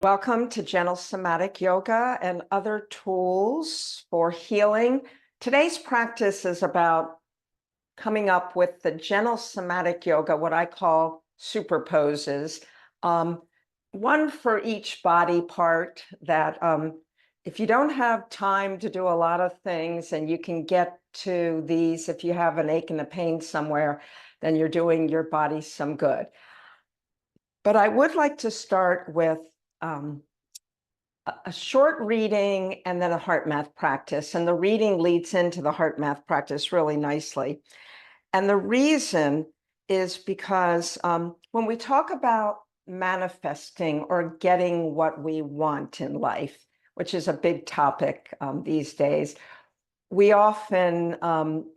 Welcome to Gentle Somatic Yoga and other tools for healing. Today's practice is about coming up with the Gentle Somatic Yoga, what I call Superposes. One for each body part that if you don't have time to do a lot of things and you can get to these, if you have an ache and a pain somewhere, then you're doing your body some good. But I would like to start with a short reading and then a heart math practice. And the reading leads into the heart math practice really nicely. And the reason is because when we talk about manifesting or getting what we want in life, which is a big topic these days, we often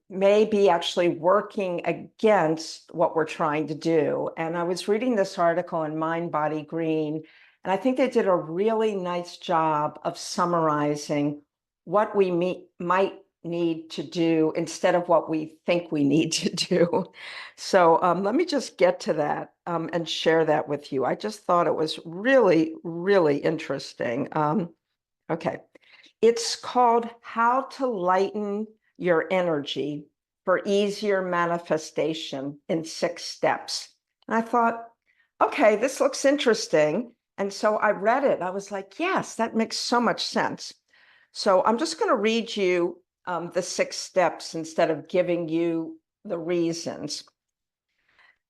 may be actually working against what we're trying to do. And I was reading this article in Mind, Body, Green, and I think they did a really nice job of summarizing what we might need to do instead of what we think we need to do. So let me just get to that and share that with you. I just thought it was really, really interesting. Okay. It's called How to Lighten Your Energy for Easier Manifestation in 6 Steps. And I thought, okay, this looks interesting. And so I read it. I was like, yes, that makes so much sense. So I'm just going to read you the 6 steps instead of giving you the reasons.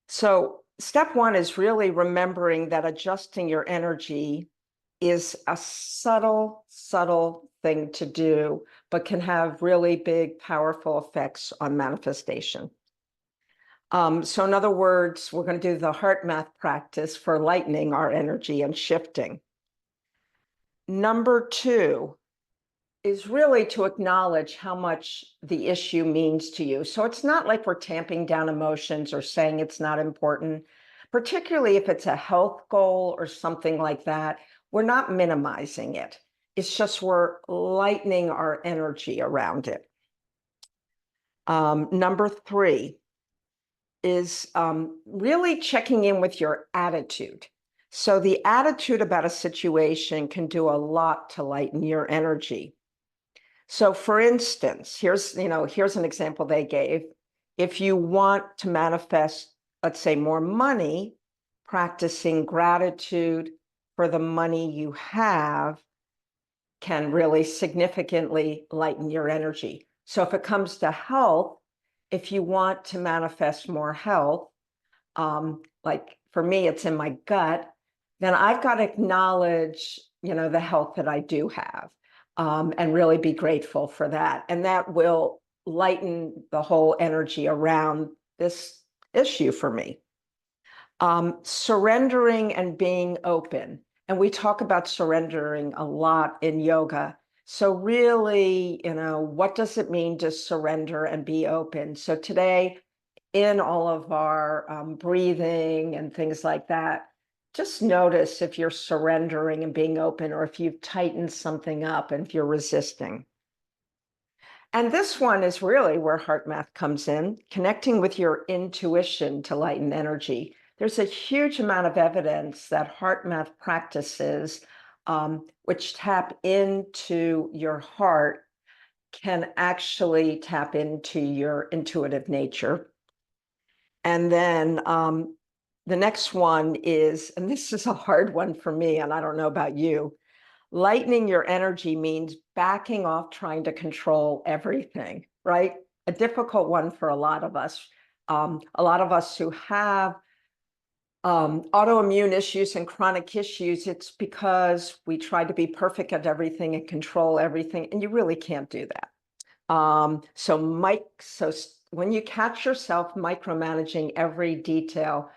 So step 1 is really remembering that adjusting your energy is a subtle thing to do, but can have really big, powerful effects on manifestation. So in other words, we're going to do the heart math practice for lightening our energy and shifting. Number 2 is really to acknowledge how much the issue means to you. So it's not like we're tamping down emotions or saying it's not important, particularly if it's a health goal or something like that. We're not minimizing it. It's just we're lightening our energy around it. Number 3 is really checking in with your attitude. So the attitude about a situation can do a lot to lighten your energy. So for instance, here's an example they gave. If you want to manifest, let's say, more money, practicing gratitude for the money you have can really significantly lighten your energy. So if it comes to health, if you want to manifest more health, like for me, it's in my gut, then I've got to acknowledge, the health that I do have, and really be grateful for that. And that will lighten the whole energy around this issue for me. Surrendering and being open. And we talk about surrendering a lot in yoga. So really, what does it mean to surrender and be open? So today, in all of our breathing and things like that, just notice if you're surrendering and being open, or if you've tightened something up and if you're resisting. And this one is really where heart math comes in, connecting with your intuition to lighten energy. There's a huge amount of evidence that heart math practices, which tap into your heart, can actually tap into your intuitive nature. And then the next one is, and this is a hard one for me, and I don't know about you, lightening your energy means backing off trying to control everything, right? A difficult one for a lot of us. A lot of us who have autoimmune issues and chronic issues, it's because we try to be perfect at everything and control everything, and you really can't do that. So when you catch yourself micromanaging every detail,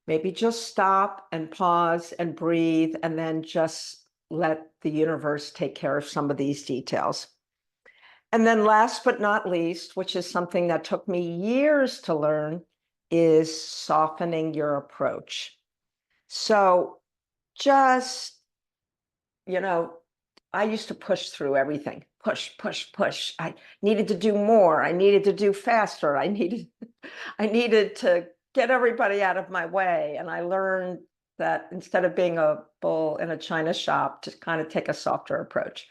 maybe just stop and pause and breathe, and then just let the universe take care of some of these details. And then last but not least, which is something that took me years to learn, is softening your approach. So just, I used to push through everything. Push. I needed to do more. I needed to do faster. I needed to get everybody out of my way. And I learned that instead of being a bull in a china shop, to kind of take a softer approach.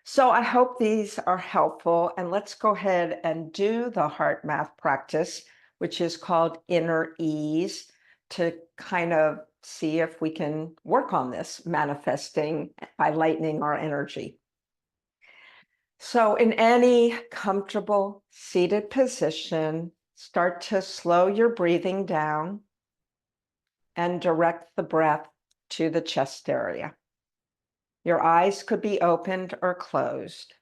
So I hope these are helpful, and let's go ahead and do the heart math practice, which is called inner ease, to kind of see if we can work on this manifesting by lightening our energy. So in any comfortable seated position, start to slow your breathing down and direct the breath to the chest area. Your eyes could be opened or closed.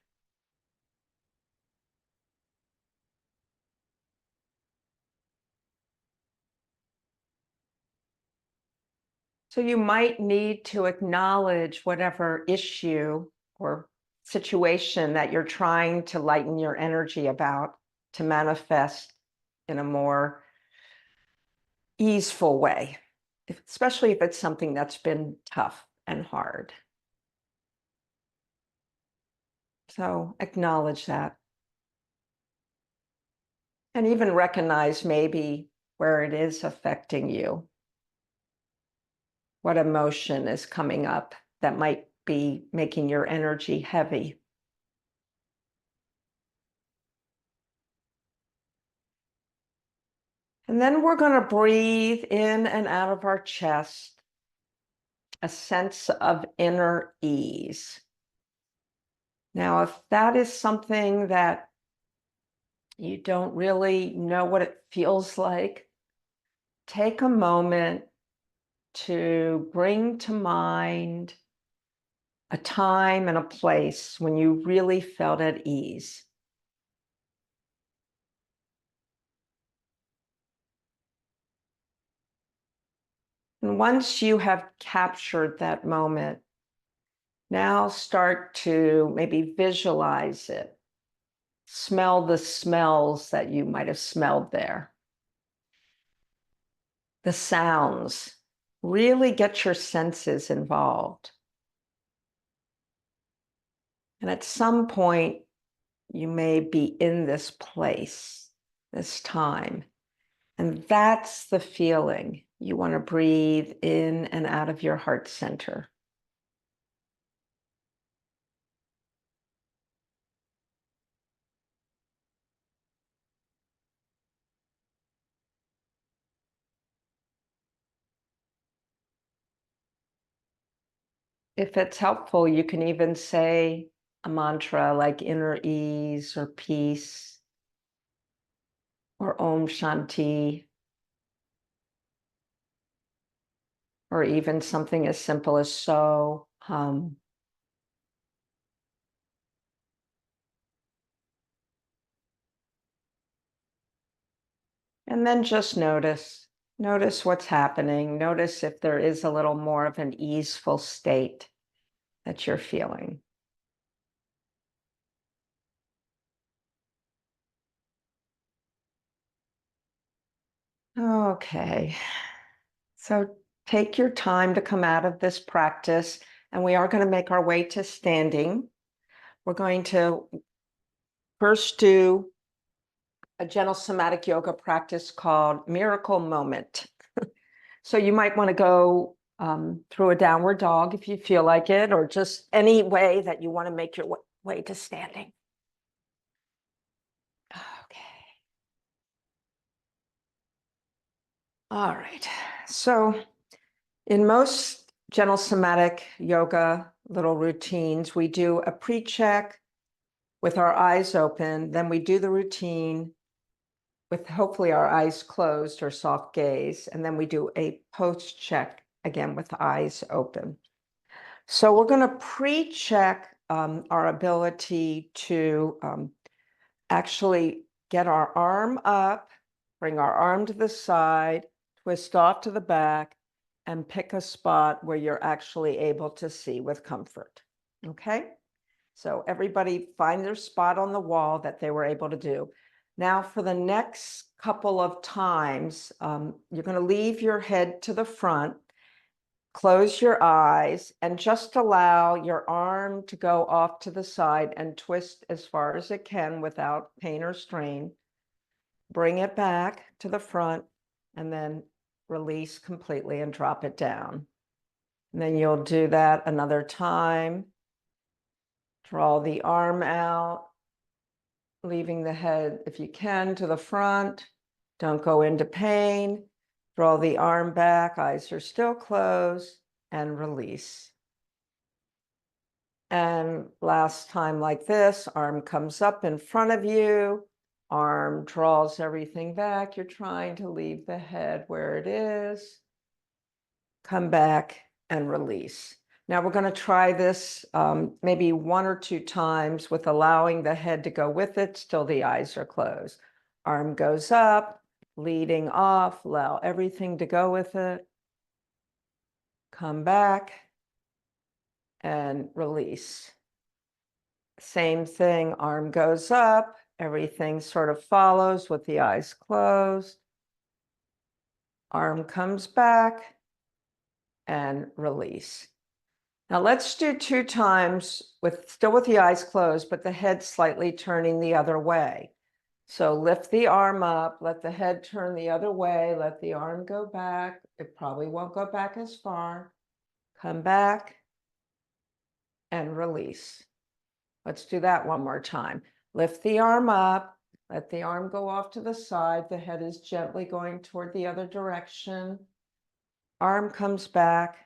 So you might need to acknowledge whatever issue or situation that you're trying to lighten your energy about to manifest in a more easeful way, especially if it's something that's been tough and hard. So acknowledge that. And even recognize maybe where it is affecting you. What emotion is coming up that might be making your energy heavy. And then we're going to breathe in and out of our chest, a sense of inner ease. Now, if that is something that you don't really know what it feels like, take a moment to bring to mind a time and a place when you really felt at ease. And once you have captured that moment, now start to maybe visualize it. Smell the smells that you might have smelled there. The sounds. Really get your senses involved. And at some point, you may be in this place, this time. And that's the feeling. You want to breathe in and out of your heart center. If it's helpful, you can even say a mantra like inner ease or peace or Om Shanti, or even something as simple as so, hum. And then just notice what's happening. Notice if there is a little more of an easeful state that you're feeling. Okay, so take your time to come out of this practice, and we are going to make our way to standing. We're going to first do a gentle somatic yoga practice called Miracle Moment. So you might want to go through a downward dog if you feel like it, or just any way that you want to make your way to standing. Okay. All right. So in most gentle somatic yoga little routines, we do a pre-check with our eyes open. Then we do the routine with hopefully our eyes closed or soft gaze. And then we do a post-check again with the eyes open. So we're going to pre-check our ability to actually get our arm up, bring our arm to the side, twist off to the back, and pick a spot where you're actually able to see with comfort. Okay? So everybody find their spot on the wall that they were able to do. Now for the next couple of times, you're going to leave your head to the front, close your eyes, and just allow your arm to go off to the side and twist as far as it can without pain or strain. Bring it back to the front, and then release completely and drop it down. And then you'll do that another time. Draw the arm out, leaving the head, if you can, to the front. Don't go into pain. Draw the arm back, eyes are still closed, and release. And last time like this, arm comes up in front of you, arm draws everything back. You're trying to leave the head where it is. Come back and release. Now we're going to try this maybe 1 or 2 times with allowing the head to go with it, still the eyes are closed. Arm goes up, leading off, allow everything to go with it. Come back and release. Same thing, arm goes up, everything sort of follows with the eyes closed. Arm comes back and release. Now let's do 2 times still with the eyes closed, but the head slightly turning the other way. So lift the arm up, let the head turn the other way, let the arm go back. It probably won't go back as far. Come back and release. Let's do that one more time. Lift the arm up, let the arm go off to the side. The head is gently going toward the other direction. Arm comes back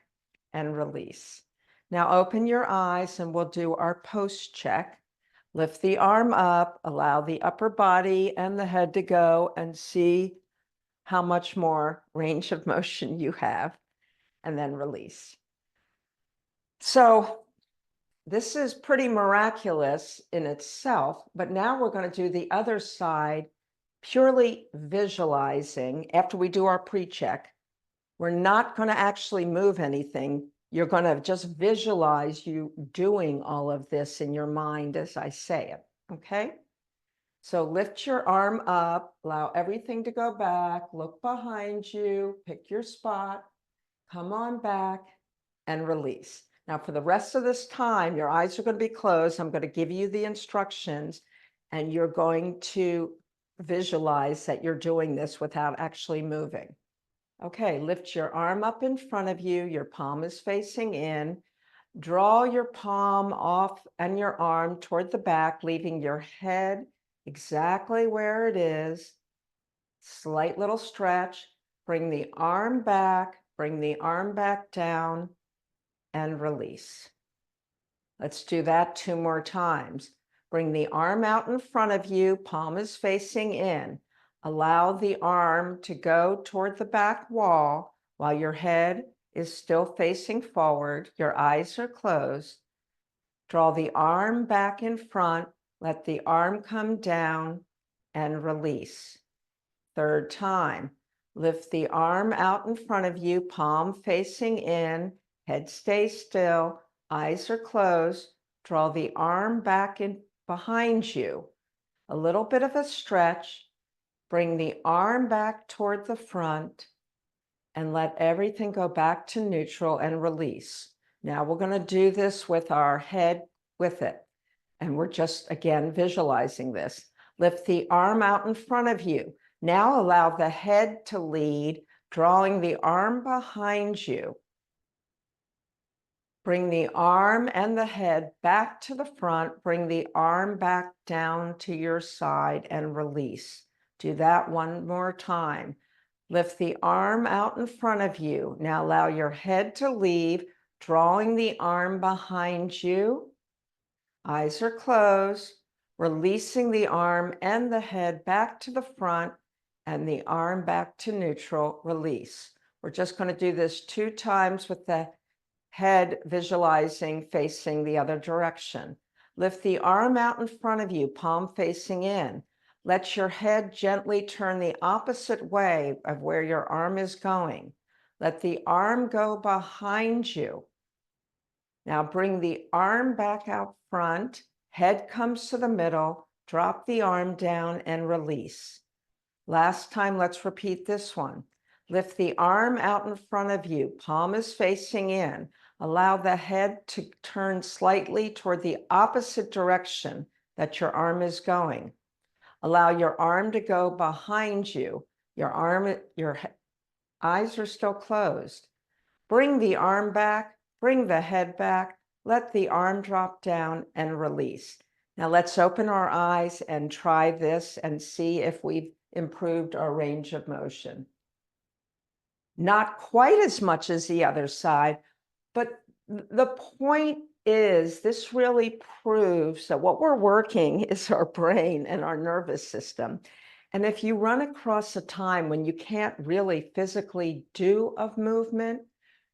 and release. Now open your eyes and we'll do our post check. Lift the arm up, allow the upper body and the head to go and see how much more range of motion you have, and then release. So this is pretty miraculous in itself, but now we're going to do the other side, purely visualizing. After we do our pre-check, we're not going to actually move anything. You're going to just visualize you doing all of this in your mind as I say it, okay? So lift your arm up, allow everything to go back, look behind you, pick your spot, come on back, and release. Now for the rest of this time, your eyes are going to be closed. I'm going to give you the instructions, and you're going to visualize that you're doing this without actually moving. Okay, lift your arm up in front of you. Your palm is facing in. Draw your palm off and your arm toward the back, leaving your head exactly where it is. Slight little stretch. Bring the arm back down, and release. Let's do that 2 more times. Bring the arm out in front of you, palm is facing in. Allow the arm to go toward the back wall while your head is still facing forward. Your eyes are closed. Draw the arm back in front. Let the arm come down and release. 3rd time. Lift the arm out in front of you, palm facing in, head stays still, eyes are closed. Draw the arm back in behind you. A little bit of a stretch. Bring the arm back toward the front and let everything go back to neutral and release. Now we're going to do this with our head with it. And we're just, again, visualizing this. Lift the arm out in front of you. Now allow the head to lead, drawing the arm behind you. Bring the arm and the head back to the front. Bring the arm back down to your side and release. Do that 1 more time. Lift the arm out in front of you. Now allow your head to leave, drawing the arm behind you. Eyes are closed. Releasing the arm and the head back to the front and the arm back to neutral, release. We're just going to do this 2 times with the head visualizing facing the other direction. Lift the arm out in front of you, palm facing in. Let your head gently turn the opposite way of where your arm is going. Let the arm go behind you. Now bring the arm back out front, head comes to the middle, drop the arm down and release. Last time, let's repeat this one. Lift the arm out in front of you, palm is facing in. Allow the head to turn slightly toward the opposite direction that your arm is going. Allow your arm to go behind you. Your Eyes are still closed. Bring the arm back, bring the head back, let the arm drop down and release. Now let's open our eyes and try this and see if we've improved our range of motion. Not quite as much as the other side, but the point is this really proves that what we're working is our brain and our nervous system. And if you run across a time when you can't really physically do a movement,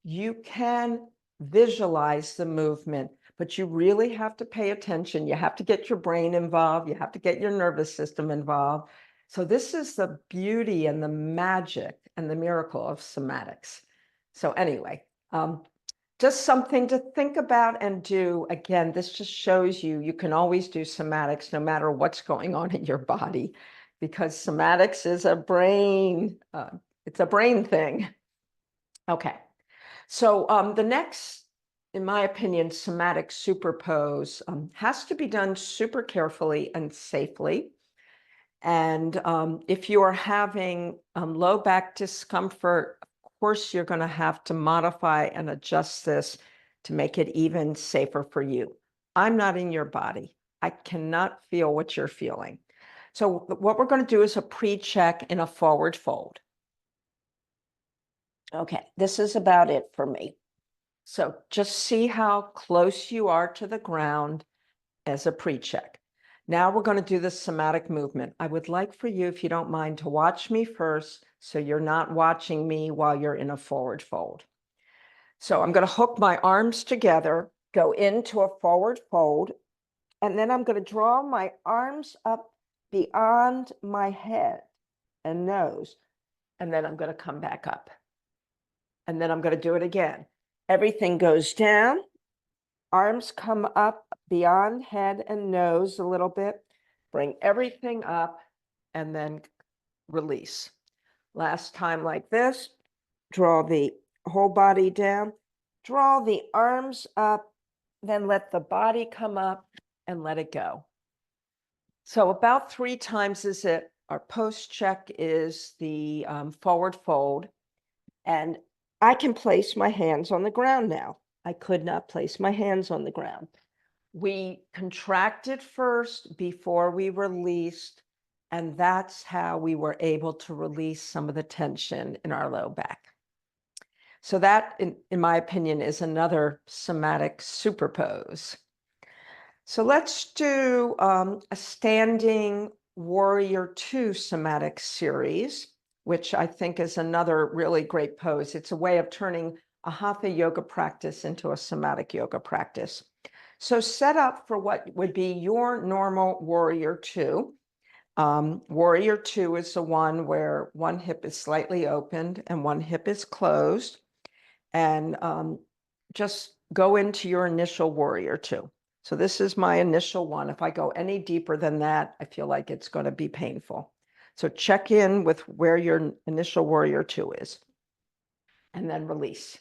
you can visualize the movement, but you really have to pay attention. You have to get your brain involved. You have to get your nervous system involved. So this is the beauty and the magic and the miracle of somatics. So anyway, just something to think about and do. Again, this just shows you can always do somatics no matter what's going on in your body, because somatics is a brain, it's a brain thing. Okay, so the next, in my opinion, somatic superpose has to be done super carefully and safely. And if you are having low back discomfort, of course, you're going to have to modify and adjust this to make it even safer for you. I'm not in your body. I cannot feel what you're feeling. So what we're going to do is a pre-check in a forward fold. Okay, this is about it for me. So just see how close you are to the ground as a pre-check. Now we're going to do the somatic movement. I would like for you, if you don't mind, to watch me first so you're not watching me while you're in a forward fold. So I'm going to hook my arms together, go into a forward fold, and then I'm going to draw my arms up beyond my head and nose, and then I'm going to come back up. And then I'm going to do it again. Everything goes down. Arms come up beyond head and nose a little bit. Bring everything up and then release. Last time like this. Draw the whole body down. Draw the arms up. Then let the body come up and let it go. So about 3 times is it. Our post check is the forward fold. And I can place my hands on the ground now. I could not place my hands on the ground. We contracted first before we released, and that's how we were able to release some of the tension in our low back. So that, in my opinion, is another somatic superpose. So let's do a standing warrior 2 somatic series, which I think is another really great pose. It's a way of turning a hatha yoga practice into a somatic yoga practice. So set up for what would be your normal warrior 2. Warrior 2 is the one where one hip is slightly opened and one hip is closed. And just go into your initial warrior 2. So this is my initial one. If I go any deeper than that, I feel like it's going to be painful. So check in with where your initial warrior 2 is, and then release.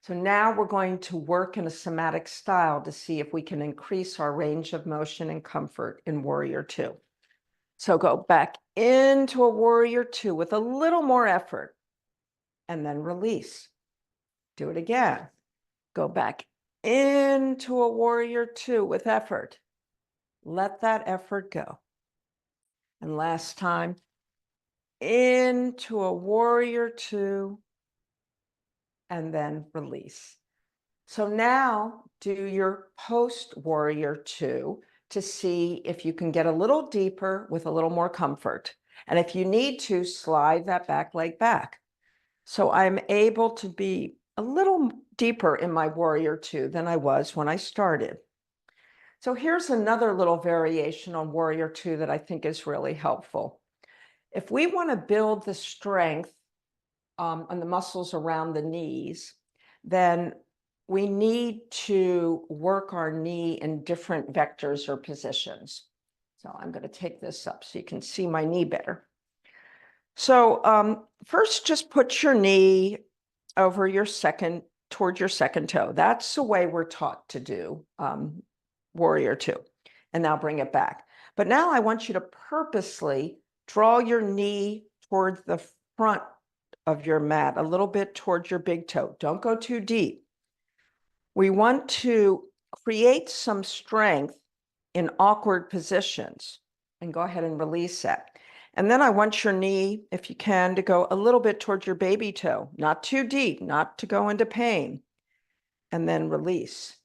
So now we're going to work in a somatic style to see if we can increase our range of motion and comfort in warrior 2. So go back into a warrior 2 with a little more effort, and then release. Do it again. Go back into a warrior 2 with effort. Let that effort go. And last time, into a warrior 2, and then release. So now do your post warrior 2 to see if you can get a little deeper with a little more comfort. And if you need to, slide that back leg back. So I'm able to be a little deeper in my warrior 2 than I was when I started. So here's another little variation on warrior 2 that I think is really helpful. If we want to build the strength on the muscles around the knees, then we need to work our knee in different vectors or positions. So I'm going to take this up so you can see my knee better. So first, just put your knee over your toward your second toe. That's the way we're taught to do warrior 2. And now bring it back. But now I want you to purposely draw your knee towards the front of your mat, a little bit towards your big toe. Don't go too deep. We want to create some strength in awkward positions, and go ahead and release that. And then I want your knee, if you can, to go a little bit towards your baby toe, not too deep, not to go into pain, and then release.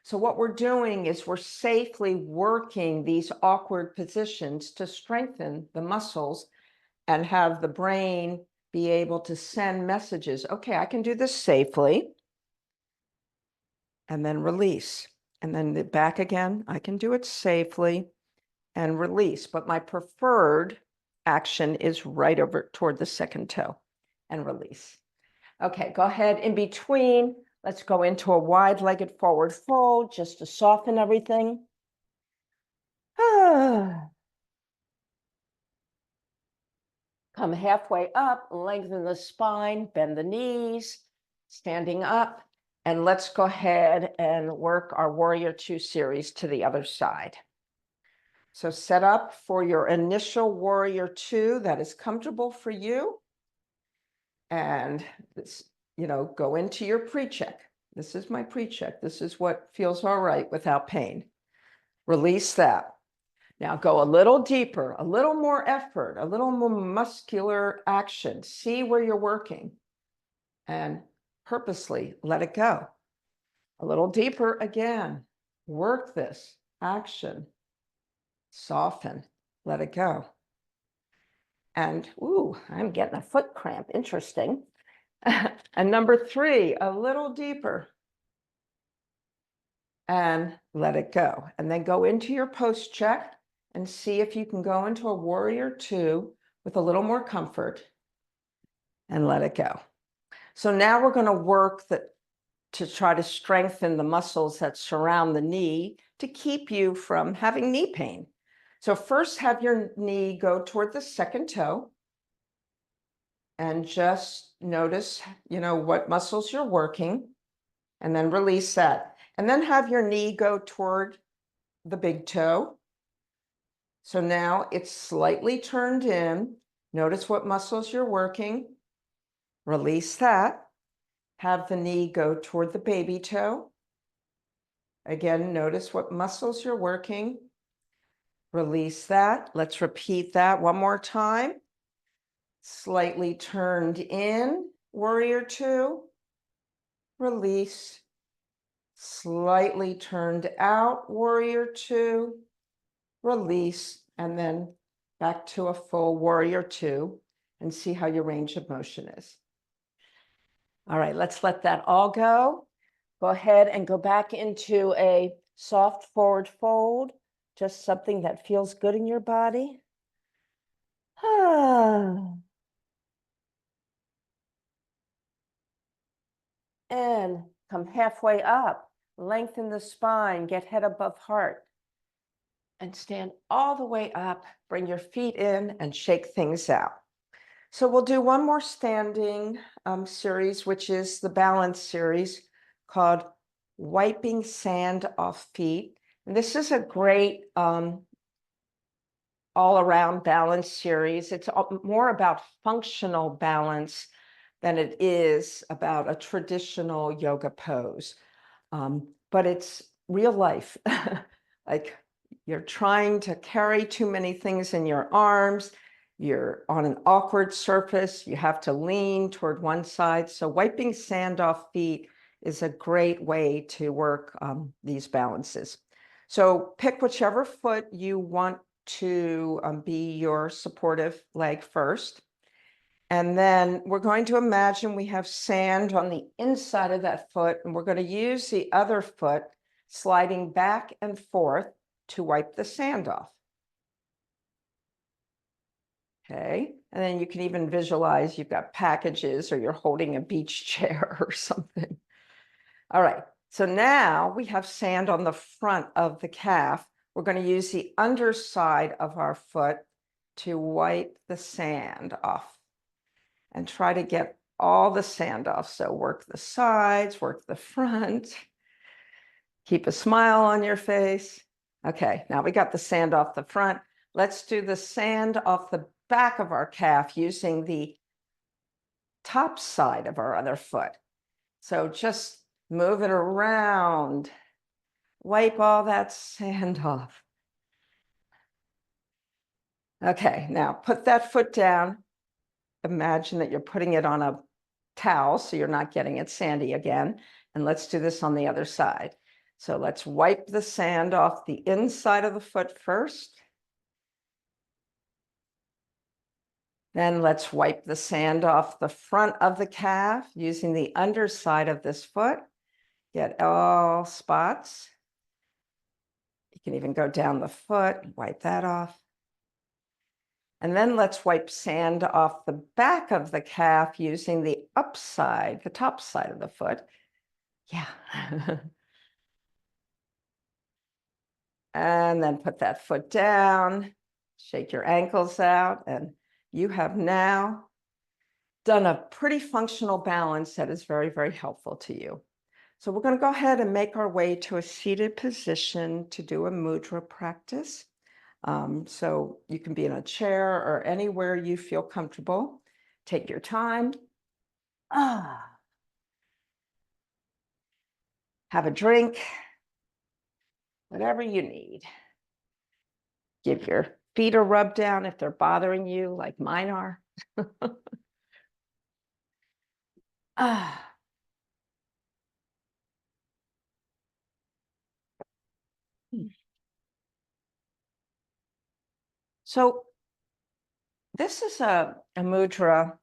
So what we're doing is we're safely working these awkward positions to strengthen the muscles and have the brain be able to send messages. Okay, I can do this safely. And then release. And then back again, I can do it safely and release. But my preferred action is right over toward the second toe and release. Okay, go ahead in between. Let's go into a wide-legged forward fold just to soften everything. Come halfway up, lengthen the spine, bend the knees, standing up. And let's go ahead and work our Warrior Two series to the other side. So set up for your initial Warrior Two that is comfortable for you. And this, go into your pre-check. This is my pre-check. This is what feels all right without pain. Release that. Now go a little deeper, a little more effort, a little more muscular action. See where you're working and purposely let it go. A little deeper again. Work this action. Soften, let it go. And, ooh, I'm getting a foot cramp. Interesting. And number 3, a little deeper. And let it go. And then go into your post check and see if you can go into a Warrior Two with a little more comfort and let it go. So now we're going to work to try to strengthen the muscles that surround the knee to keep you from having knee pain. So first have your knee go toward the second toe and just notice, what muscles you're working, and then release that. And then have your knee go toward the big toe. So now it's slightly turned in. Notice what muscles you're working. Release that. Have the knee go toward the baby toe. Again, notice what muscles you're working. Release that. Let's repeat that one more time. Slightly turned in, Warrior Two. Release. Slightly turned out, Warrior Two. Release. And then back to a full Warrior Two, and see how your range of motion is. All right, let's let that all go. Go ahead and go back into a soft forward fold, just something that feels good in your body. And come halfway up, lengthen the spine, get head above heart, and stand all the way up. Bring your feet in and shake things out. So we'll do one more standing series, which is the balance series called Wiping Sand Off Feet. And this is a great all-around balance series. It's more about functional balance than it is about a traditional yoga pose. But it's real life. Like you're trying to carry too many things in your arms. You're on an awkward surface. You have to lean toward one side. So wiping sand off feet is a great way to work these balances. So pick whichever foot you want to be your supportive leg first. And then we're going to imagine we have sand on the inside of that foot, and we're going to use the other foot sliding back and forth to wipe the sand off. Okay, and then you can even visualize you've got packages or you're holding a beach chair or something. All right, so now we have sand on the front of the calf. We're going to use the underside of our foot to wipe the sand off and try to get all the sand off. So work the sides, work the front, keep a smile on your face. Okay, now we got the sand off the front. Let's do the sand off the back of our calf using the top side of our other foot. So just move it around, wipe all that sand off. Okay, now put that foot down. Imagine that you're putting it on a towel so you're not getting it sandy again. And let's do this on the other side. So let's wipe the sand off the inside of the foot first. Then let's wipe the sand off the front of the calf using the underside of this foot. Get all spots. You can even go down the foot, wipe that off. And then let's wipe sand off the back of the calf using the upside, the top side of the foot. Yeah. And then put that foot down, shake your ankles out, and you have now done a pretty functional balance that is very, very helpful to you. So we're going to go ahead and make our way to a seated position to do a mudra practice. So you can be in a chair or anywhere you feel comfortable. Take your time. Have a drink, whatever you need. Give your feet a rub down if they're bothering you, like mine are. So this is a mudra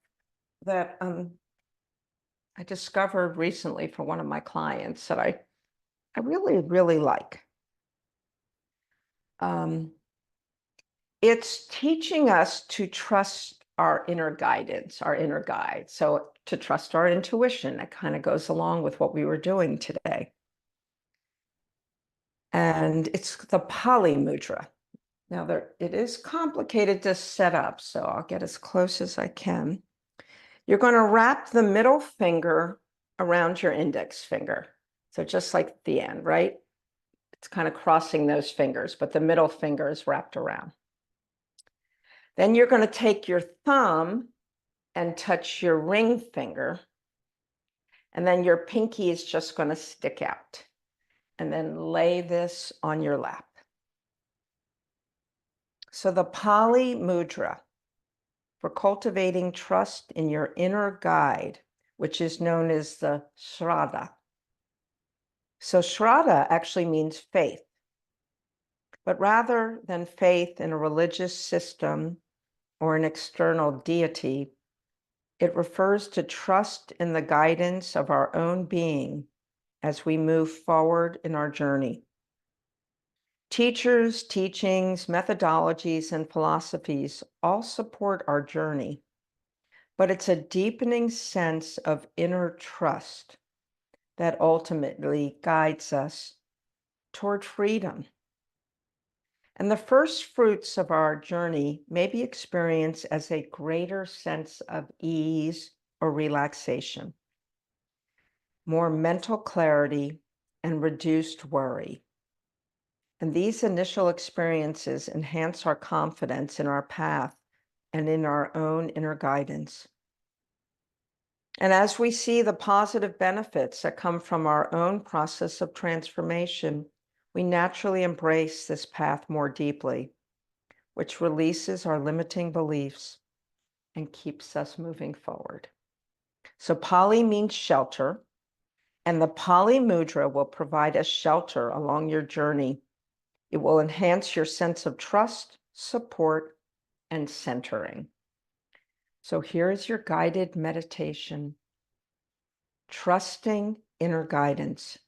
that I discovered recently for one of my clients that I really, really like. It's teaching us to trust our inner guidance, our inner guide. So to trust our intuition, that kind of goes along with what we were doing today. And it's the Pali mudra. Now, it is complicated to set up, so I'll get as close as I can. You're going to wrap the middle finger around your index finger. So just like the end, right? It's kind of crossing those fingers, but the middle finger is wrapped around. Then you're going to take your thumb and touch your ring finger. And then your pinky is just going to stick out. And then lay this on your lap. So the Pali mudra for cultivating trust in your inner guide, which is known as the Shraddha. So Shraddha actually means faith. But rather than faith in a religious system or an external deity, it refers to trust in the guidance of our own being as we move forward in our journey. Teachers, teachings, methodologies, and philosophies all support our journey, but it's a deepening sense of inner trust that ultimately guides us toward freedom. And the first fruits of our journey may be experienced as a greater sense of ease or relaxation, more mental clarity, and reduced worry. And these initial experiences enhance our confidence in our path and in our own inner guidance. And as we see the positive benefits that come from our own process of transformation, we naturally embrace this path more deeply, which releases our limiting beliefs and keeps us moving forward. So Pali means shelter, and the Pali mudra will provide a shelter along your journey. It will enhance your sense of trust, support, and centering. So here is your guided meditation. Trusting inner guidance.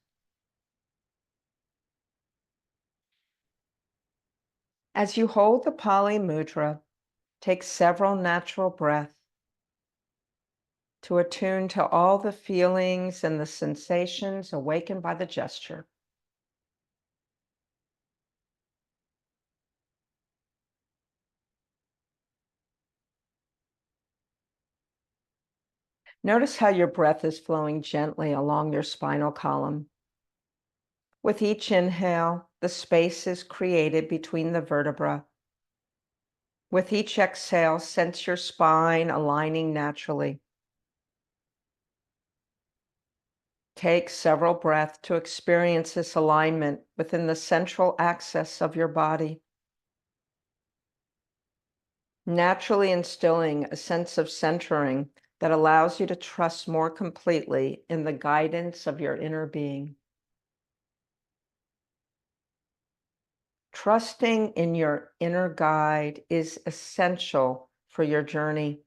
As you hold the Pali mudra, take several natural breaths to attune to all the feelings and the sensations awakened by the gesture. Notice how your breath is flowing gently along your spinal column. With each inhale, the space is created between the vertebrae. With each exhale, sense your spine aligning naturally. Take several breaths to experience this alignment within the central axis of your body, naturally instilling a sense of centering that allows you to trust more completely in the guidance of your inner being. Trusting in your inner guide is essential for your journey,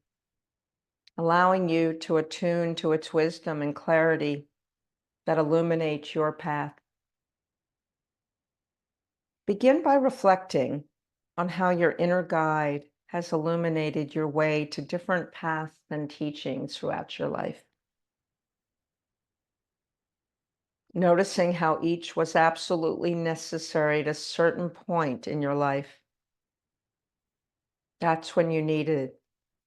allowing you to attune to its wisdom and clarity that illuminates your path. Begin by reflecting on how your inner guide has illuminated your way to different paths and teachings throughout your life. Noticing how each was absolutely necessary at a certain point in your life. That's when you needed it.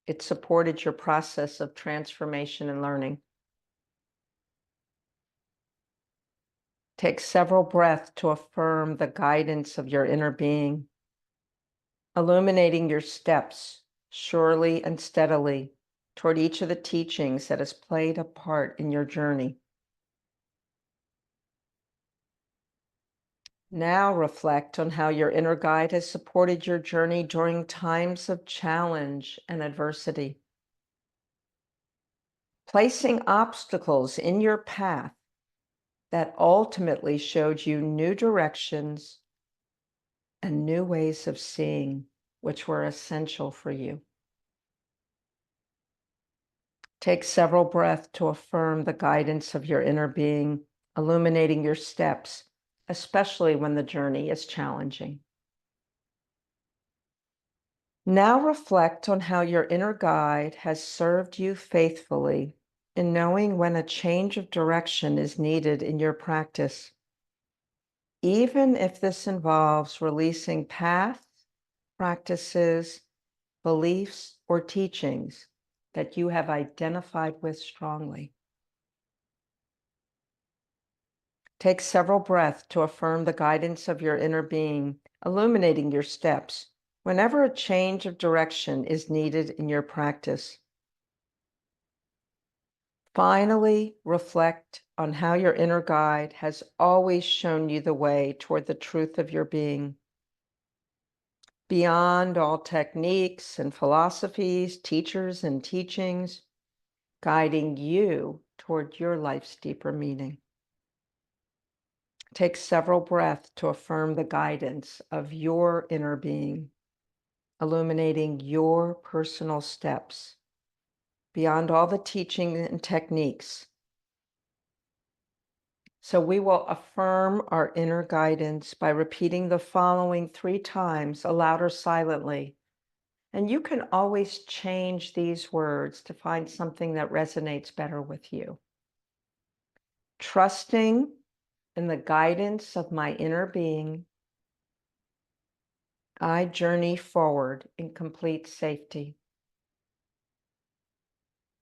It supported your process of transformation and learning. Take several breaths to affirm the guidance of your inner being, illuminating your steps surely and steadily toward each of the teachings that has played a part in your journey. Now reflect on how your inner guide has supported your journey during times of challenge and adversity. Placing obstacles in your path that ultimately showed you new directions and new ways of seeing, which were essential for you. Take several breaths to affirm the guidance of your inner being, illuminating your steps, especially when the journey is challenging. Now reflect on how your inner guide has served you faithfully in knowing when a change of direction is needed in your practice, even if this involves releasing paths, practices, beliefs, or teachings that you have identified with strongly. Take several breaths to affirm the guidance of your inner being, illuminating your steps whenever a change of direction is needed in your practice. Finally, reflect on how your inner guide has always shown you the way toward the truth of your being, beyond all techniques and philosophies, teachers and teachings, guiding you toward your life's deeper meaning. Take several breaths to affirm the guidance of your inner being, illuminating your personal steps beyond all the teaching and techniques. So we will affirm our inner guidance by repeating the following 3 times, aloud or silently. And you can always change these words to find something that resonates better with you. Trusting in the guidance of my inner being, I journey forward in complete safety.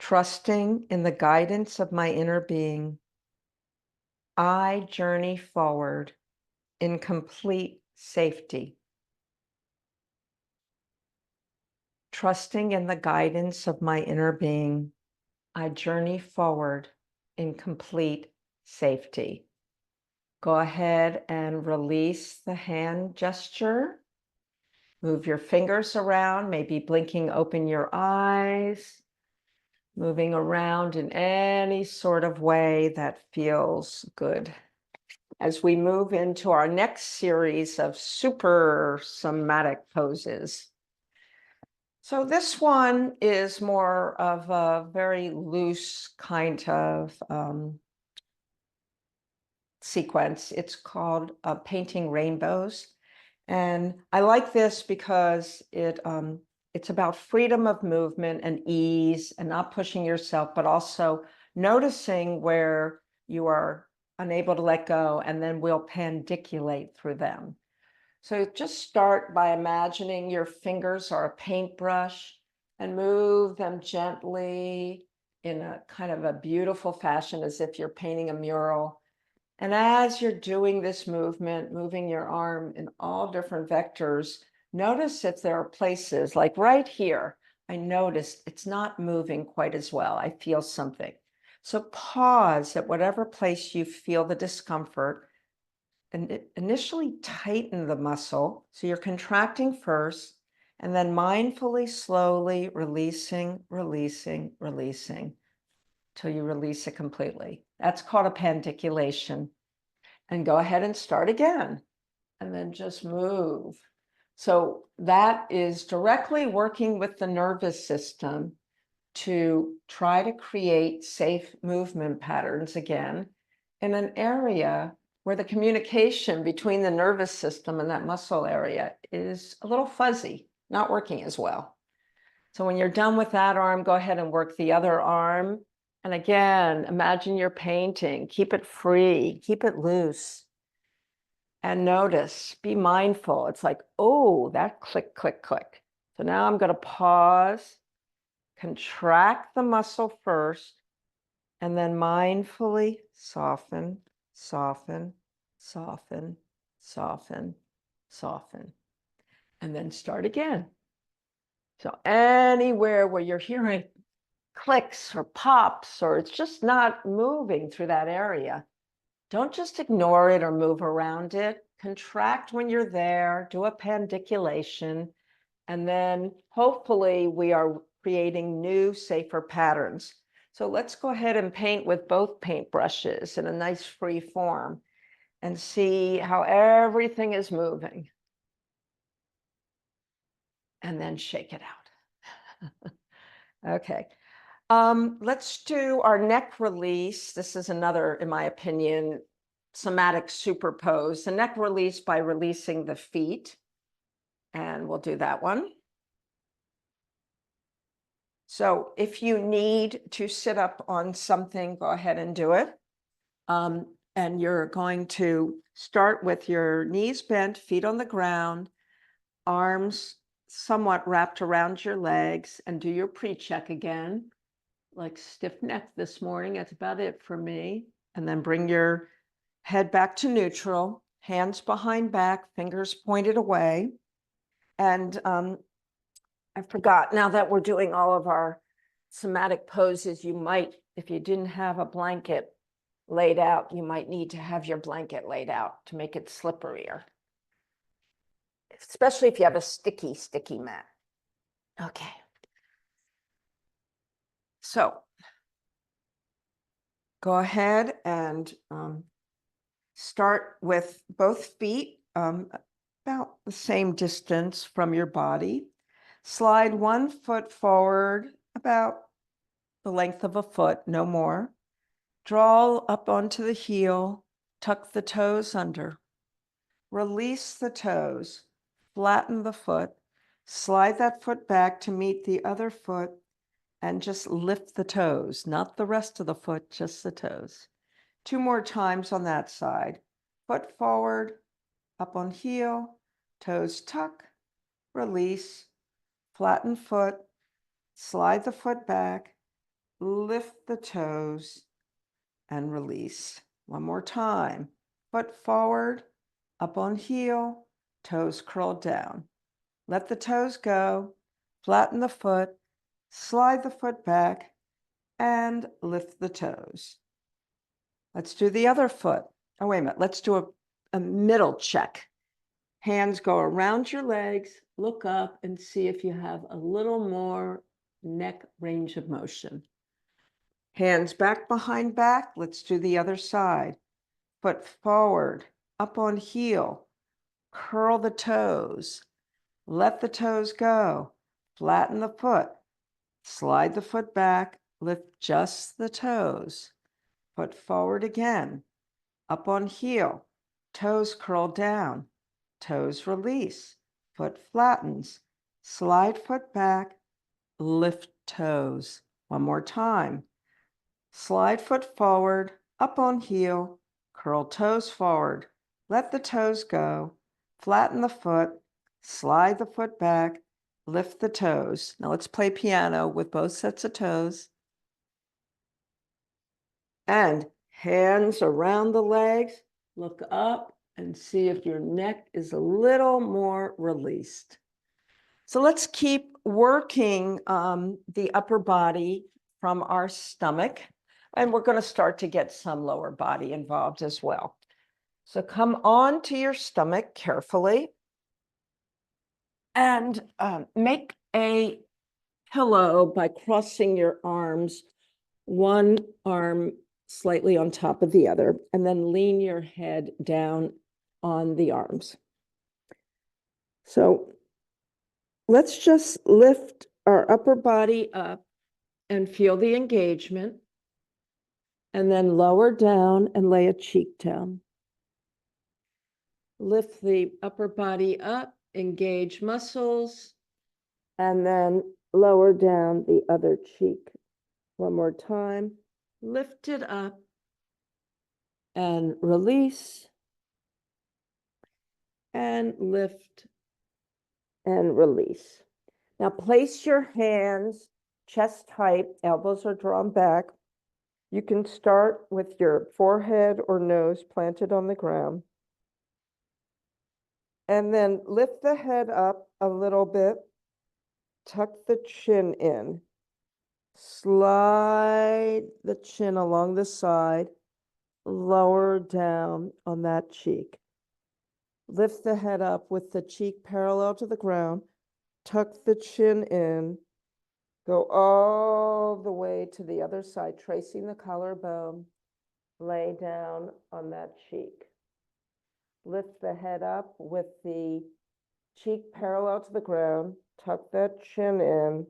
Trusting in the guidance of my inner being, I journey forward in complete safety. Trusting in the guidance of my inner being, I journey forward in complete safety. Go ahead and release the hand gesture. Move your fingers around, maybe blinking open your eyes, moving around in any sort of way that feels good. As we move into our next series of somatic poses. So this one is more of a very loose kind of sequence. It's called Painting Rainbows. And I like this because it's about freedom of movement and ease and not pushing yourself, but also noticing where you are unable to let go, and then we'll pandiculate through them. So just start by imagining your fingers are a paintbrush and move them gently in a kind of a beautiful fashion as if you're painting a mural. And as you're doing this movement, moving your arm in all different vectors, notice if there are places like right here, I notice it's not moving quite as well. I feel something. So pause at whatever place you feel the discomfort and initially tighten the muscle. So you're contracting first and then mindfully, slowly releasing, releasing, releasing till you release it completely. That's called a pandiculation. And go ahead and start again and then just move. So that is directly working with the nervous system to try to create safe movement patterns again in an area where the communication between the nervous system and that muscle area is a little fuzzy, not working as well. So when you're done with that arm, go ahead and work the other arm. And again, imagine you're painting, keep it free, keep it loose. And notice, be mindful. It's like, oh, that click, click, click. So now I'm going to pause, contract the muscle first, and then mindfully soften, soften, soften, soften, soften, and then start again. So anywhere where you're hearing clicks or pops, or it's just not moving through that area, don't just ignore it or move around it. Contract when you're there, do a pandiculation, and then hopefully we are creating new, safer patterns. So let's go ahead and paint with both paint brushes in a nice free form and see how everything is moving. And then shake it out. Okay. Let's do our neck release. This is another, in my opinion, somatic superpose. The neck release by releasing the feet. And we'll do that one. So if you need to sit up on something, go ahead and do it. And you're going to start with your knees bent, feet on the ground, arms somewhat wrapped around your legs, and do your pre-check again. Like stiff neck this morning, that's about it for me. And then bring your head back to neutral, hands behind back, fingers pointed away. And I forgot, now that we're doing all of our somatic poses, you might, if you didn't have a blanket laid out, you might need to have your blanket laid out to make it slipperier, especially if you have a sticky mat. Okay. So go ahead and start with both feet about the same distance from your body. Slide one foot forward about the length of a foot, no more. Draw up onto the heel, tuck the toes under. Release the toes, flatten the foot, slide that foot back to meet the other foot, and just lift the toes, not the rest of the foot, just the toes. 2 more times on that side. Foot forward, up on heel, toes tuck, release, flatten foot, slide the foot back, lift the toes, and release. 1 more time. Foot forward, up on heel, toes curled down. Let the toes go, flatten the foot, slide the foot back, and lift the toes. Let's do the other foot. Oh, wait a minute. Let's do a middle check. Hands go around your legs, look up and see if you have a little more neck range of motion. Hands back behind back. Let's do the other side. Foot forward, up on heel, curl the toes, let the toes go, flatten the foot, slide the foot back, lift just the toes, foot forward again, up on heel, toes curl down, toes release, foot flattens, slide foot back, lift toes. 1 more time. Slide foot forward, up on heel, curl toes forward, let the toes go, flatten the foot, slide the foot back, lift the toes. Now let's play piano with both sets of toes. And hands around the legs, look up and see if your neck is a little more released. So let's keep working the upper body from our stomach. And we're going to start to get some lower body involved as well. So come on to your stomach carefully and make a pillow by crossing your arms, one arm slightly on top of the other, and then lean your head down on the arms. So let's just lift our upper body up and feel the engagement, and then lower down and lay a cheek down. Lift the upper body up, engage muscles, and then lower down the other cheek. One more time. Lift it up and release, and lift and release. Now place your hands chest height, elbows are drawn back. You can start with your forehead or nose planted on the ground. And then lift the head up a little bit, tuck the chin in, slide the chin along the side, lower down on that cheek. Lift the head up with the cheek parallel to the ground, tuck the chin in, go all the way to the other side, tracing the collarbone, lay down on that cheek. Lift the head up with the cheek parallel to the ground, tuck that chin in,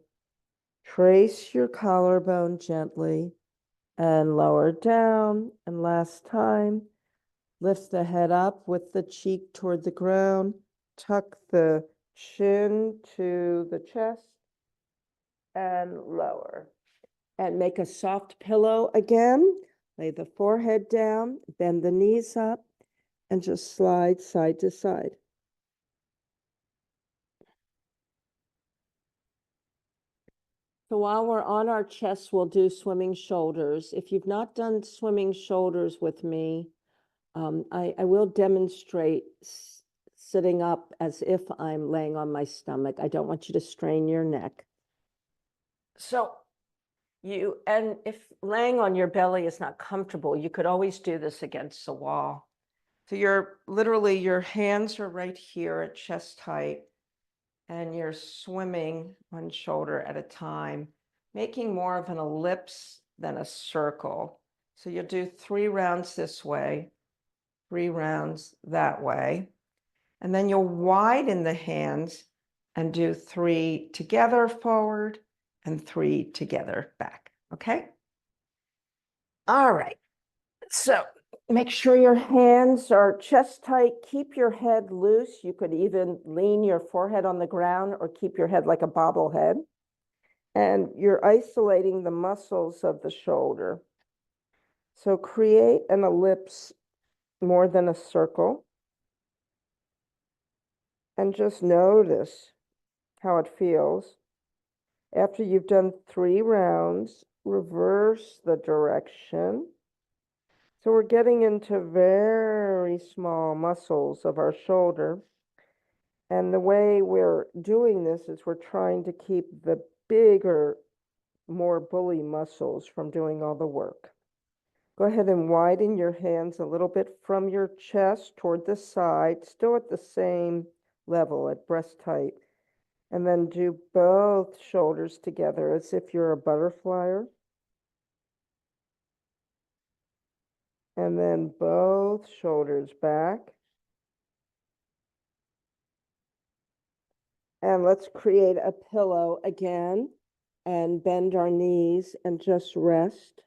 trace your collarbone gently, and lower down. And last time, lift the head up with the cheek toward the ground, tuck the chin to the chest, and lower. And make a soft pillow again. Lay the forehead down, bend the knees up, and just slide side to side. So while we're on our chest, we'll do swimming shoulders. If you've not done swimming shoulders with me, I will demonstrate sitting up as if I'm laying on my stomach. I don't want you to strain your neck. So and if laying on your belly is not comfortable, you could always do this against the wall. So your hands are right here at chest height, and you're swimming one shoulder at a time, making more of an ellipse than a circle. So you'll do 3 rounds this way, 3 rounds that way. And then you'll widen the hands and do 3 together forward and 3 together back. Okay? All right. So make sure your hands are chest tight. Keep your head loose. You could even lean your forehead on the ground or keep your head like a bobblehead. And you're isolating the muscles of the shoulder. So create an ellipse more than a circle. And just notice how it feels. After you've done 3 rounds, reverse the direction. So we're getting into very small muscles of our shoulder. And the way we're doing this is we're trying to keep the bigger, more bully muscles from doing all the work. Go ahead and widen your hands a little bit from your chest toward the side, still at the same level at breast height. And then do both shoulders together as if you're a butterflyer. And then both shoulders back. And let's create a pillow again and bend our knees and just rest.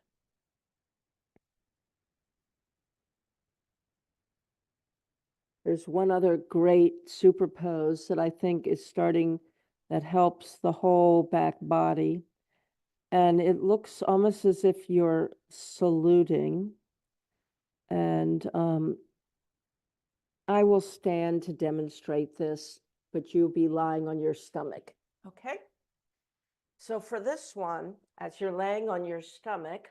There's one other great superpose that I think is starting that helps the whole back body. And it looks almost as if you're saluting. And I will stand to demonstrate this, but you'll be lying on your stomach. Okay? So for this one, as you're laying on your stomach,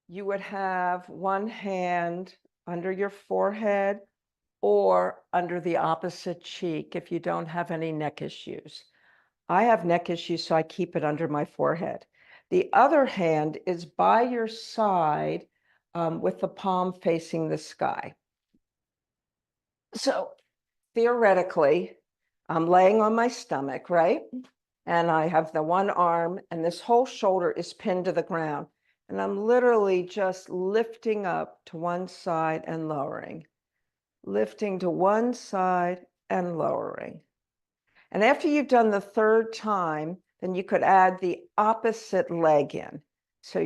you would have one hand under your forehead or under the opposite cheek if you don't have any neck issues. I have neck issues, so I keep it under my forehead. The other hand is by your side with the palm facing the sky. So theoretically, I'm laying on my stomach, right? And I have the one arm, and this whole shoulder is pinned to the ground. And I'm literally just lifting up to one side and lowering, lifting to one side and lowering. And after you've done the third time, then you could add the opposite leg in. So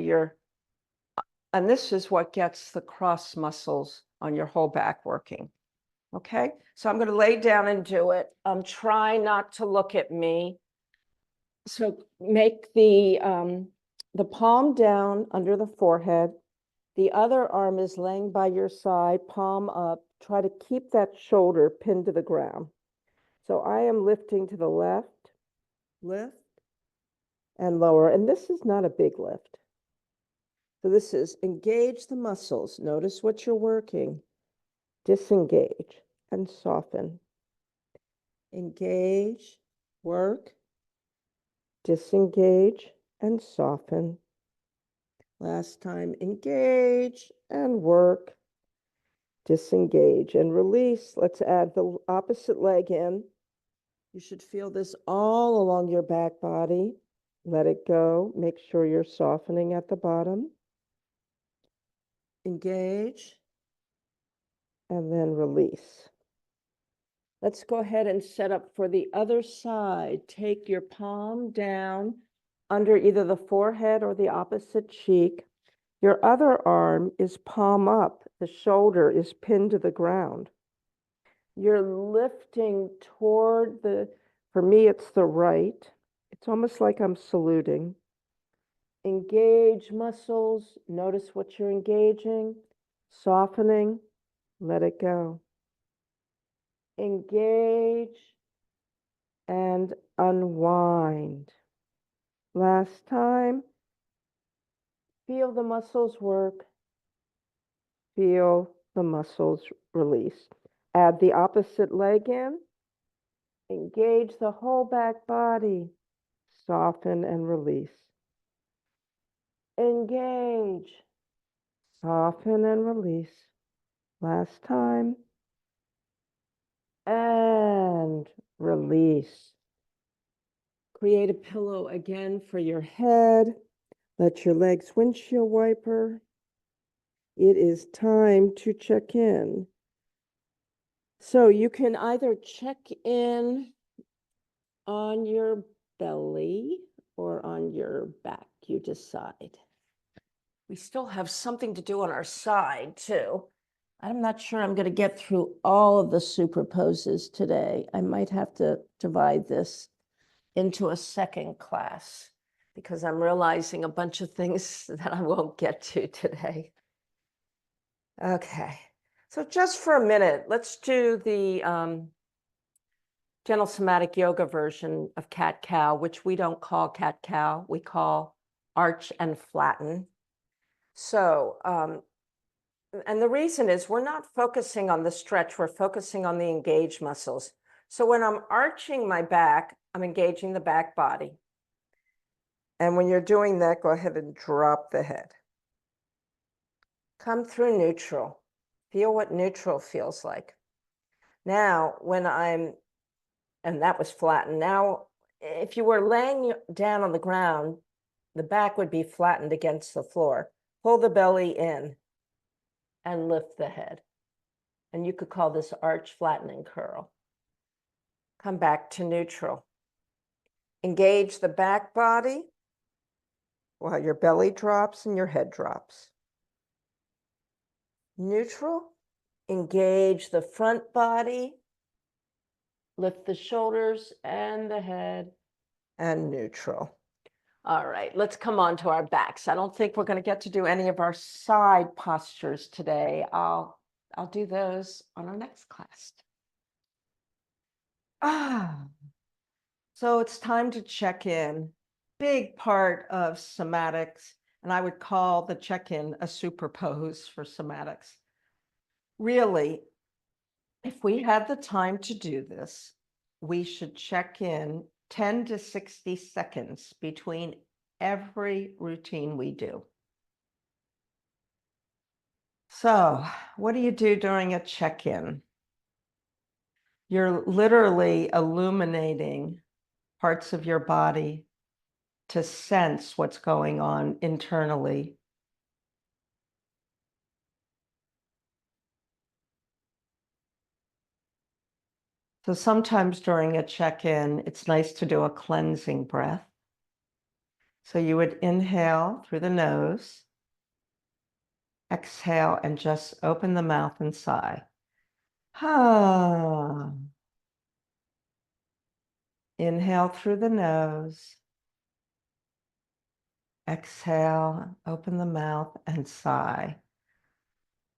and this is what gets the cross muscles on your whole back working. Okay, so I'm going to lay down and do it. Try not to look at me. So make the palm down under the forehead. The other arm is laying by your side, palm up. Try to keep that shoulder pinned to the ground. So I am lifting to the left, lift, and lower. And this is not a big lift. So this is engage the muscles. Notice what you're working. Disengage and soften. Engage, work, disengage, and soften. Last time, engage and work, disengage and release. Let's add the opposite leg in. You should feel this all along your back body. Let it go. Make sure you're softening at the bottom. Engage and then release. Let's go ahead and set up for the other side. Take your palm down under either the forehead or the opposite cheek. Your other arm is palm up. The shoulder is pinned to the ground. You're lifting toward for me, it's the right. It's almost like I'm saluting. Engage muscles. Notice what you're engaging. Softening. Let it go. Engage and unwind. Last time. Feel the muscles work. Feel the muscles release. Add the opposite leg in. Engage the whole back body. Soften and release. Engage. Soften and release. Last time. And release. Create a pillow again for your head. Let your legs windshield wiper. It is time to check in. So you can either check in on your belly or on your back, you decide. We still have something to do on our side too. I'm not sure I'm going to get through all of the superposes today. I might have to divide this into a second class because I'm realizing a bunch of things that I won't get to today. Okay, so just for a minute, let's do the Gentle Somatic Yoga version of cat-cow, which we don't call cat-cow, we call arch and flatten. So, and the reason is we're not focusing on the stretch, we're focusing on the engaged muscles. So when I'm arching my back, I'm engaging the back body. And when you're doing that, go ahead and drop the head. Come through neutral. Feel what neutral feels like. Now, and that was flattened. Now, if you were laying down on the ground, the back would be flattened against the floor. Pull the belly in and lift the head. And you could call this arch, flatten, and curl. Come back to neutral. Engage the back body while your belly drops and your head drops. Neutral. Engage the front body. Lift the shoulders and the head, and neutral. All right, let's come on to our backs. I don't think we're going to get to do any of our side postures today. I'll do those on our next class. So it's time to check in. Big part of somatics, and I would call the check-in a superpose for somatics. Really, if we had the time to do this, we should check in 10 to 60 seconds between every routine we do. So, what do you do during a check-in? You're literally illuminating parts of your body to sense what's going on internally. So sometimes during a check-in, it's nice to do a cleansing breath. So you would inhale through the nose, exhale, and just open the mouth and sigh. Ah. Inhale through the nose, exhale, open the mouth and sigh.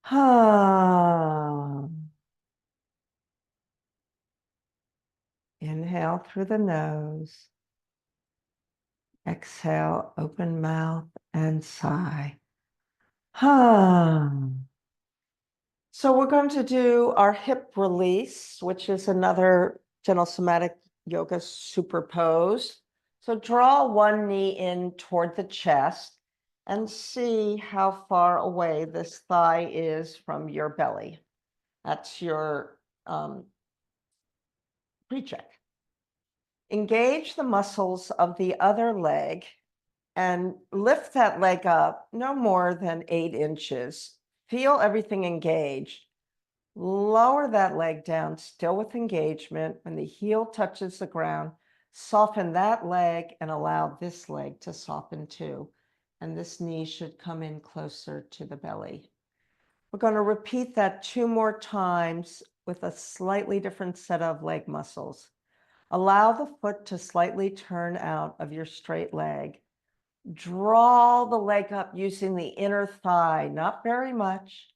Ah. Inhale through the nose, exhale, open mouth and sigh. Ah. So we're going to do our hip release, which is another Gentle Somatic Yoga Superpose. So draw one knee in toward the chest and see how far away this thigh is from your belly. That's your pre-check. Engage the muscles of the other leg and lift that leg up no more than 8 inches. Feel everything engaged. Lower that leg down, still with engagement. When the heel touches the ground, soften that leg and allow this leg to soften too. And this knee should come in closer to the belly. We're going to repeat that 2 more times with a slightly different set of leg muscles. Allow the foot to slightly turn out of your straight leg. Draw the leg up using the inner thigh, not very much.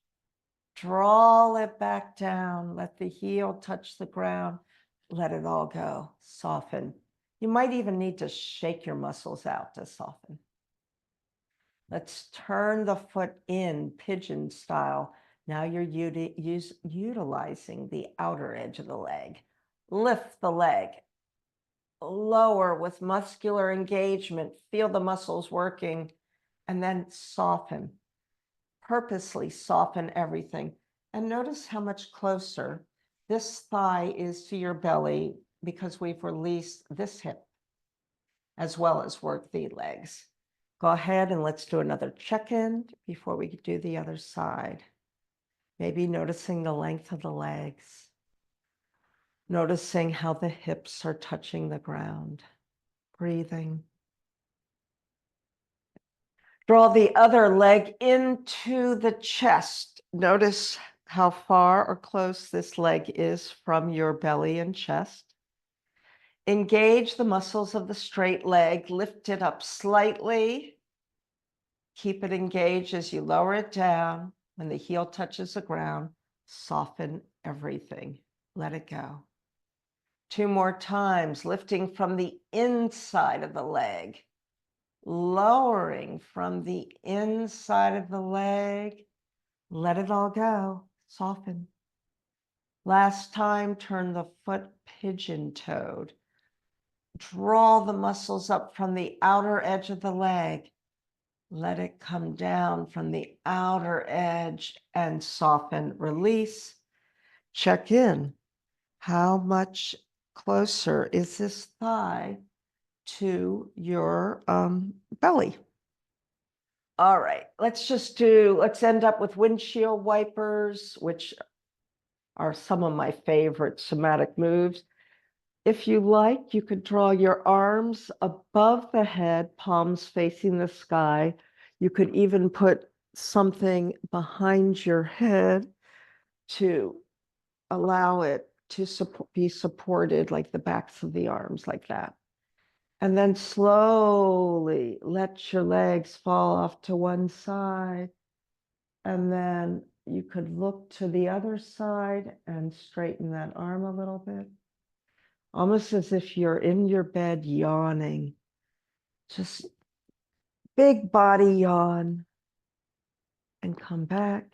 Draw it back down. Let the heel touch the ground. Let it all go. Soften. You might even need to shake your muscles out to soften. Let's turn the foot in, pigeon style. Now you're utilizing the outer edge of the leg. Lift the leg. Lower with muscular engagement. Feel the muscles working. And then soften. Purposely soften everything. And notice how much closer this thigh is to your belly because we've released this hip as well as work the legs. Go ahead and let's do another check-in before we do the other side. Maybe noticing the length of the legs. Noticing how the hips are touching the ground. Breathing. Draw the other leg into the chest. Notice how far or close this leg is from your belly and chest. Engage the muscles of the straight leg. Lift it up slightly. Keep it engaged as you lower it down. When the heel touches the ground, soften everything. Let it go. 2 more times, lifting from the inside of the leg. Lowering from the inside of the leg. Let it all go. Soften. Last time, turn the foot pigeon-toed. Draw the muscles up from the outer edge of the leg. Let it come down from the outer edge and soften. Release. Check in. How much closer is this thigh to your belly? All right, let's end up with windshield wipers, which are some of my favorite somatic moves. If you like, you could draw your arms above the head, palms facing the sky. You could even put something behind your head to allow it to be supported, like the backs of the arms, like that. And then slowly let your legs fall off to one side. And then you could look to the other side and straighten that arm a little bit. Almost as if you're in your bed yawning. Just big body yawn. And come back.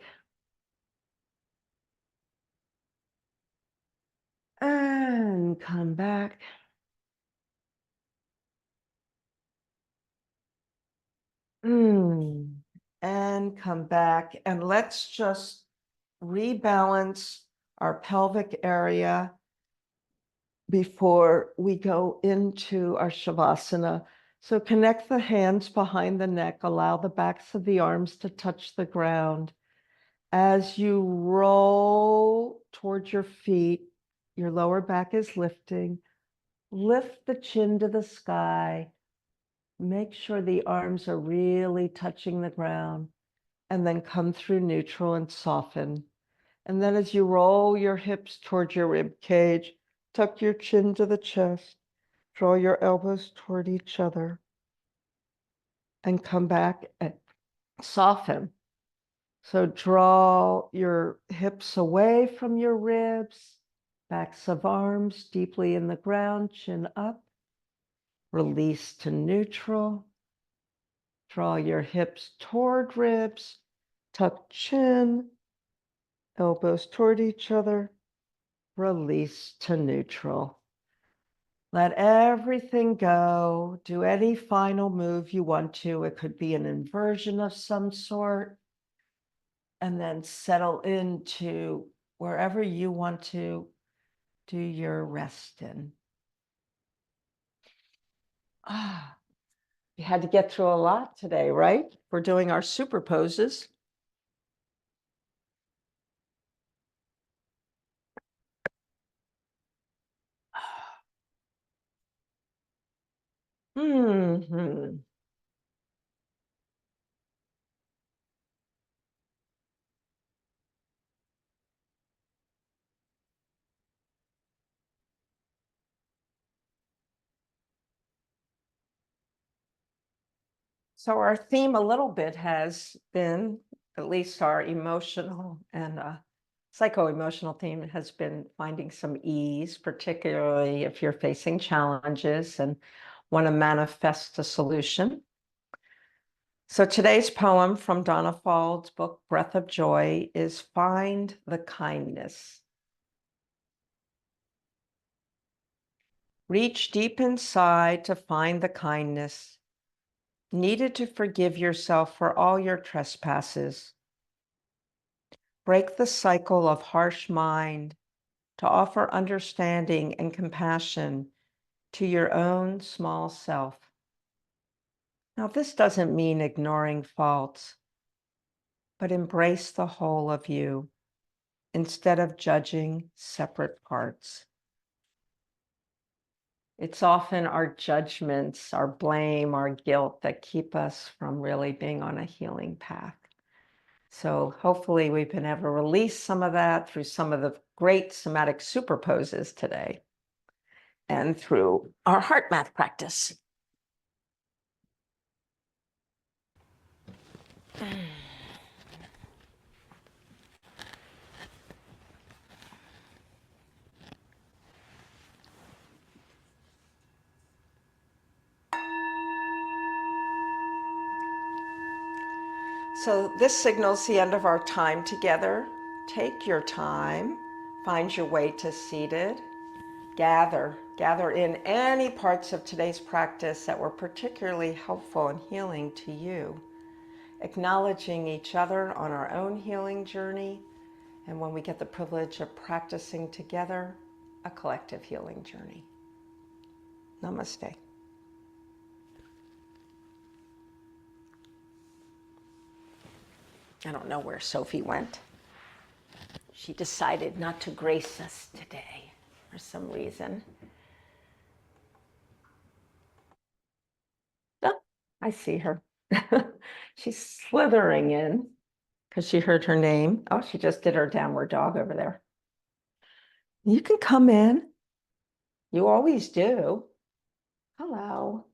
And come back. And come back, and let's just rebalance our pelvic area before we go into our Shavasana. So connect the hands behind the neck, allow the backs of the arms to touch the ground. As you roll towards your feet, your lower back is lifting. Lift the chin to the sky. Make sure the arms are really touching the ground, and then come through neutral and soften. And then as you roll your hips towards your rib cage, tuck your chin to the chest, draw your elbows toward each other, and come back and soften. So draw your hips away from your ribs, backs of arms deeply in the ground, chin up, release to neutral. Draw your hips toward ribs, tuck chin, elbows toward each other, release to neutral. Let everything go. Do any final move you want to. It could be an inversion of some sort. And then settle into wherever you want to do your rest in. You had to get through a lot today, right? We're doing our Superposes. So our theme a little bit has been, at least our emotional and psycho-emotional theme has been finding some ease, particularly if you're facing challenges and want to manifest a solution. So today's poem from Donna Fald's book, Breath of Joy, is Find the Kindness. Reach deep inside to find the kindness needed to forgive yourself for all your trespasses. Break the cycle of harsh mind to offer understanding and compassion to your own small self. Now, this doesn't mean ignoring faults, but embrace the whole of you instead of judging separate parts. It's often our judgments, our blame, our guilt that keep us from really being on a healing path. So hopefully we've been able to release some of that through some of the great somatic superposes today and through our heart math practice. So this signals the end of our time together. Take your time, find your way to seated. Gather in any parts of today's practice that were particularly helpful and healing to you. Acknowledging each other on our own healing journey, and when we get the privilege of practicing together, a collective healing journey. Namaste. I don't know where Sophie went. She decided not to grace us today for some reason. Oh, I see her. She's slithering in because she heard her name. Oh, she just did her downward dog over there. You can come in. You always do. Hello.